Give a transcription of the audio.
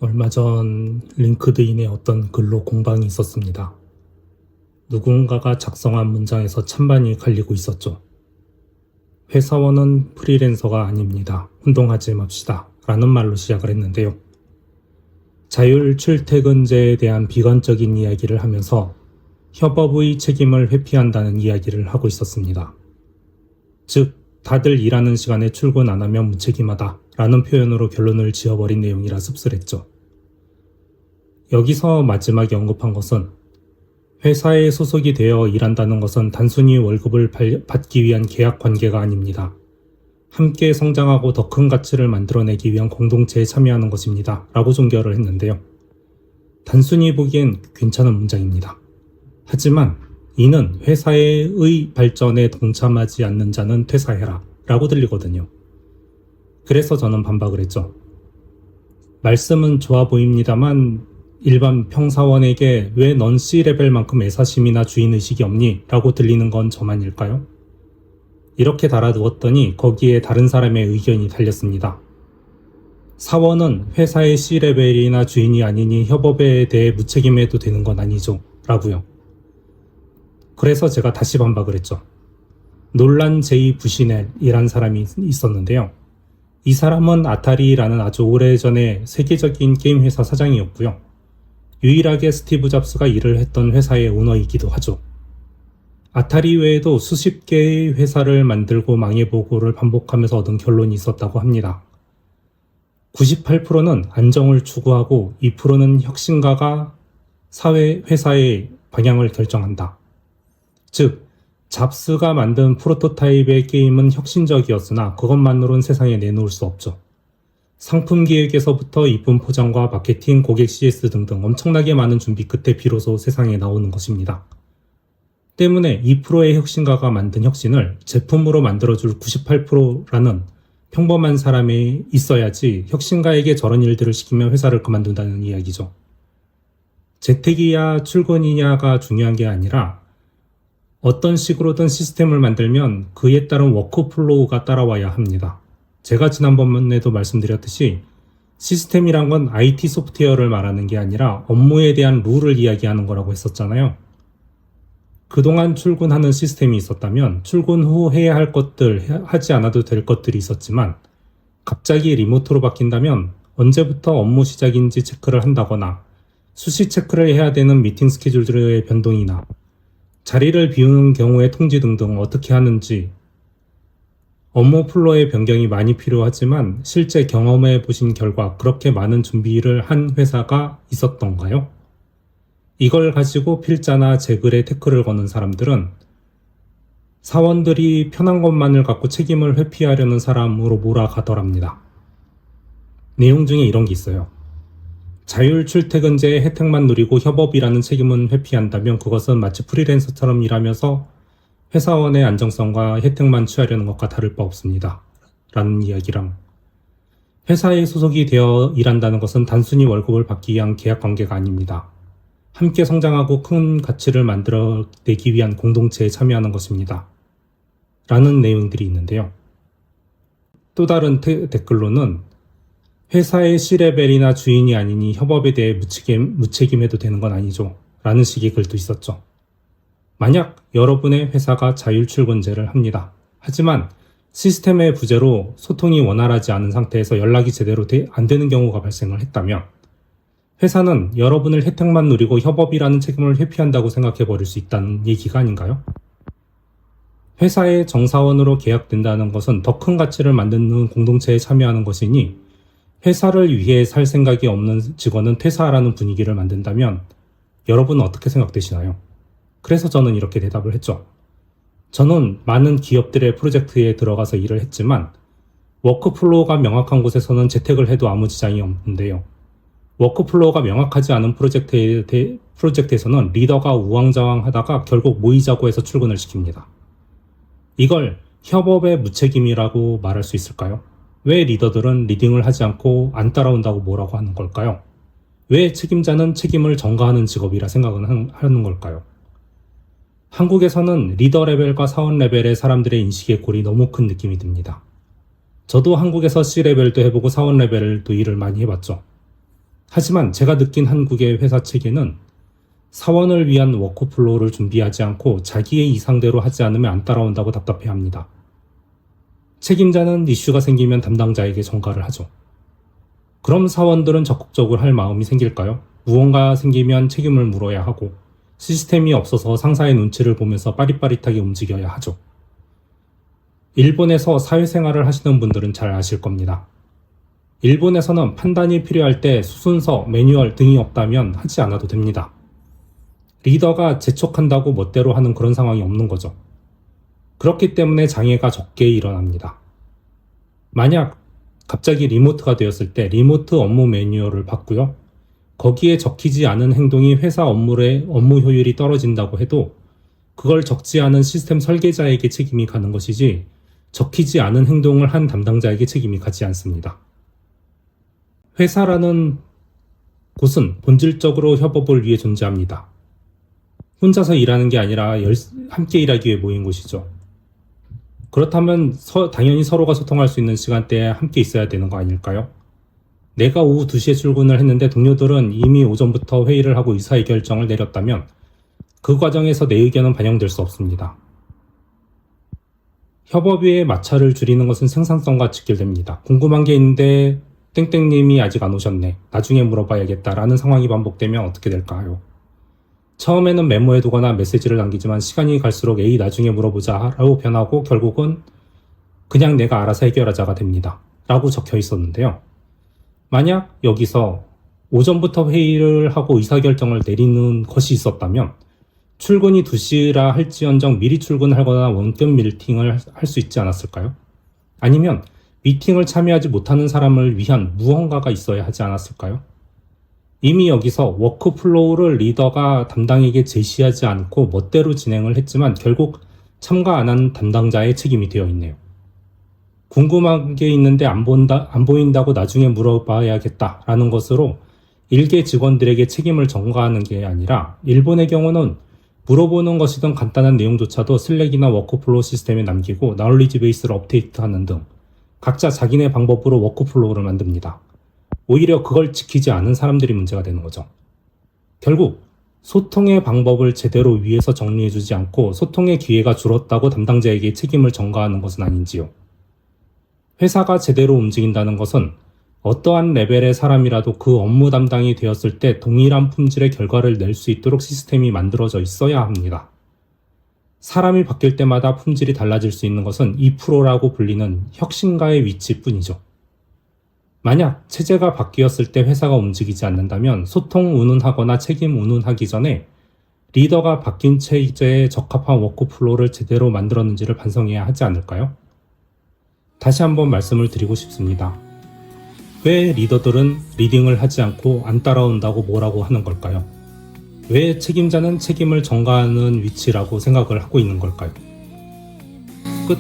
얼마 전 링크드인에 어떤 글로 공방이 있었습니다. 누군가가 작성한 문장에서 찬반이 갈리고 있었죠. 회사원은 프리랜서가 아닙니다. 혼동하지 맙시다. 라는 말로 시작을 했는데요. 자율 출퇴근제에 대한 비관적인 이야기를 하면서 협업의 책임을 회피한다는 이야기를 하고 있었습니다. 즉, 다들 일하는 시간에 출근 안 하면 무책임하다 라는 표현으로 결론을 지어버린 내용이라 씁쓸했죠. 여기서 마지막에 언급한 것은 회사에 소속이 되어 일한다는 것은 단순히 월급을 받기 위한 계약 관계가 아닙니다. 함께 성장하고 더 큰 가치를 만들어내기 위한 공동체에 참여하는 것입니다. 라고 종결을 했는데요. 단순히 보기엔 괜찮은 문장입니다. 하지만 이는 회사의 발전에 동참하지 않는 자는 퇴사해라 라고 들리거든요. 그래서 저는 반박을 했죠. 말씀은 좋아 보입니다만 일반 평사원에게 왜 넌 C레벨만큼 애사심이나 주인의식이 없니? 라고 들리는 건 저만일까요? 이렇게 달아두었더니 거기에 다른 사람의 의견이 달렸습니다. 사원은 회사의 C레벨이나 주인이 아니니 협업에 대해 무책임해도 되는 건 아니죠. 라고요. 그래서 제가 다시 반박을 했죠. 놀란 제이 부시넬이란 사람이 있었는데요. 이 사람은 아타리라는 아주 오래전에 세계적인 게임 회사 사장이었고요. 유일하게 스티브 잡스가 일을 했던 회사의 오너이기도 하죠. 아타리 외에도 수십 개의 회사를 만들고 망해보고를 반복하면서 얻은 결론이 있었다고 합니다. 98%는 안정을 추구하고 2%는 혁신가가 회사의 방향을 결정한다. 즉, 잡스가 만든 프로토타입의 게임은 혁신적이었으나 그것만으로는 세상에 내놓을 수 없죠. 상품 기획에서부터 이쁜 포장과 마케팅, 고객 CS 등등 엄청나게 많은 준비 끝에 비로소 세상에 나오는 것입니다. 때문에 2%의 혁신가가 만든 혁신을 제품으로 만들어줄 98%라는 평범한 사람이 있어야지 혁신가에게 저런 일들을 시키면 회사를 그만둔다는 이야기죠. 재택이냐 출근이냐가 중요한 게 아니라 어떤 식으로든 시스템을 만들면 그에 따른 워크플로우가 따라와야 합니다. 제가 지난번에도 말씀드렸듯이 시스템이란 건 IT 소프트웨어를 말하는 게 아니라 업무에 대한 룰을 이야기하는 거라고 했었잖아요. 그동안 출근하는 시스템이 있었다면 출근 후 해야 할 것들, 하지 않아도 될 것들이 있었지만 갑자기 리모트로 바뀐다면 언제부터 업무 시작인지 체크를 한다거나 수시 체크를 해야 되는 미팅 스케줄들의 변동이나 자리를 비우는 경우의 통지 등등 어떻게 하는지 업무 플로의 변경이 많이 필요하지만 실제 경험해 보신 결과 그렇게 많은 준비를 한 회사가 있었던가요? 이걸 가지고 필자나 제글에 태클을 거는 사람들은 사원들이 편한 것만을 갖고 책임을 회피하려는 사람으로 몰아가더랍니다. 내용 중에 이런 게 있어요. 자율 출퇴근제의 혜택만 누리고 협업이라는 책임은 회피한다면 그것은 마치 프리랜서처럼 일하면서 회사원의 안정성과 혜택만 취하려는 것과 다를 바 없습니다. 라는 이야기랑 회사에 소속이 되어 일한다는 것은 단순히 월급을 받기 위한 계약 관계가 아닙니다. 함께 성장하고 큰 가치를 만들어내기 위한 공동체에 참여하는 것입니다. 라는 내용들이 있는데요. 또 다른 댓글로는 회사의 C레벨이나 주인이 아니니 협업에 대해 무책임해도 되는 건 아니죠. 라는 식의 글도 있었죠. 만약 여러분의 회사가 자율 출근제를 합니다. 하지만 시스템의 부재로 소통이 원활하지 않은 상태에서 연락이 제대로 안 되는 경우가 발생을 했다면 회사는 여러분을 혜택만 누리고 협업이라는 책임을 회피한다고 생각해 버릴 수 있다는 얘기가 아닌가요? 회사의 정사원으로 계약된다는 것은 더 큰 가치를 만드는 공동체에 참여하는 것이니 회사를 위해 살 생각이 없는 직원은 퇴사하라는 분위기를 만든다면 여러분은 어떻게 생각되시나요? 그래서 저는 이렇게 대답을 했죠. 저는 많은 기업들의 프로젝트에 들어가서 일을 했지만 워크플로우가 명확한 곳에서는 재택을 해도 아무 지장이 없는데요. 워크플로우가 명확하지 않은 프로젝트에서는 리더가 우왕좌왕하다가 결국 모이자고 해서 출근을 시킵니다. 이걸 협업의 무책임이라고 말할 수 있을까요? 왜 리더들은 리딩을 하지 않고 안 따라온다고 뭐라고 하는 걸까요? 왜 책임자는 책임을 전가하는 직업이라 생각은 하는 걸까요? 한국에서는 리더 레벨과 사원 레벨의 사람들의 인식의 골이 너무 큰 느낌이 듭니다. 저도 한국에서 C레벨도 해보고 사원 레벨도 일을 많이 해봤죠. 하지만 제가 느낀 한국의 회사 체계는 사원을 위한 워크플로우를 준비하지 않고 자기의 이상대로 하지 않으면 안 따라온다고 답답해합니다. 책임자는 이슈가 생기면 담당자에게 전가를 하죠. 그럼 사원들은 적극적으로 할 마음이 생길까요? 무언가 생기면 책임을 물어야 하고 시스템이 없어서 상사의 눈치를 보면서 빠릿빠릿하게 움직여야 하죠. 일본에서 사회생활을 하시는 분들은 잘 아실 겁니다. 일본에서는 판단이 필요할 때 수순서, 매뉴얼 등이 없다면 하지 않아도 됩니다. 리더가 재촉한다고 멋대로 하는 그런 상황이 없는 거죠. 그렇기 때문에 장애가 적게 일어납니다. 만약 갑자기 리모트가 되었을 때 리모트 업무 매뉴얼을 받고요. 거기에 적히지 않은 행동이 회사 업무의 업무 효율이 떨어진다고 해도 그걸 적지 않은 시스템 설계자에게 책임이 가는 것이지 적히지 않은 행동을 한 담당자에게 책임이 가지 않습니다. 회사라는 곳은 본질적으로 협업을 위해 존재합니다. 혼자서 일하는 게 아니라 함께 일하기 위해 모인 곳이죠. 그렇다면 당연히 서로가 소통할 수 있는 시간대에 함께 있어야 되는 거 아닐까요? 내가 오후 2시에 출근을 했는데 동료들은 이미 오전부터 회의를 하고 의사결정을 내렸다면 그 과정에서 내 의견은 반영될 수 없습니다. 협업의 마찰을 줄이는 것은 생산성과 직결됩니다. 궁금한 게 있는데 땡땡님이 아직 안 오셨네. 나중에 물어봐야겠다라는 상황이 반복되면 어떻게 될까요? 처음에는 메모해두거나 메시지를 남기지만 시간이 갈수록 에이 나중에 물어보자 라고 변하고 결국은 그냥 내가 알아서 해결하자가 됩니다. 라고 적혀 있었는데요. 만약 여기서 오전부터 회의를 하고 의사결정을 내리는 것이 있었다면 출근이 2시라 할지언정 미리 출근하거나 원격 미팅을 할 수 있지 않았을까요? 아니면 미팅을 참여하지 못하는 사람을 위한 무언가가 있어야 하지 않았을까요? 이미 여기서 워크플로우를 리더가 담당에게 제시하지 않고 멋대로 진행을 했지만 결국 참가 안 한 담당자의 책임이 되어 있네요. 궁금한 게 있는데 안 보인다고 나중에 물어봐야겠다라는 것으로 일개 직원들에게 책임을 전가하는 게 아니라 일본의 경우는 물어보는 것이든 간단한 내용조차도 슬랙이나 워크플로우 시스템에 남기고 나홀리지 베이스를 업데이트하는 등 각자 자기네 방법으로 워크플로우를 만듭니다. 오히려 그걸 지키지 않은 사람들이 문제가 되는 거죠. 결국 소통의 방법을 제대로 위에서 정리해주지 않고 소통의 기회가 줄었다고 담당자에게 책임을 전가하는 것은 아닌지요. 회사가 제대로 움직인다는 것은 어떠한 레벨의 사람이라도 그 업무 담당이 되었을 때 동일한 품질의 결과를 낼 수 있도록 시스템이 만들어져 있어야 합니다. 사람이 바뀔 때마다 품질이 달라질 수 있는 것은 2%라고 불리는 혁신가의 위치뿐이죠. 만약 체제가 바뀌었을 때 회사가 움직이지 않는다면 소통 운운하거나 책임 운운하기 전에 리더가 바뀐 체제에 적합한 워크플로우를 제대로 만들었는지를 반성해야 하지 않을까요? 다시 한번 말씀을 드리고 싶습니다. 왜 리더들은 리딩을 하지 않고 안 따라온다고 뭐라고 하는 걸까요? 왜 책임자는 책임을 전가하는 위치라고 생각을 하고 있는 걸까요? 끝.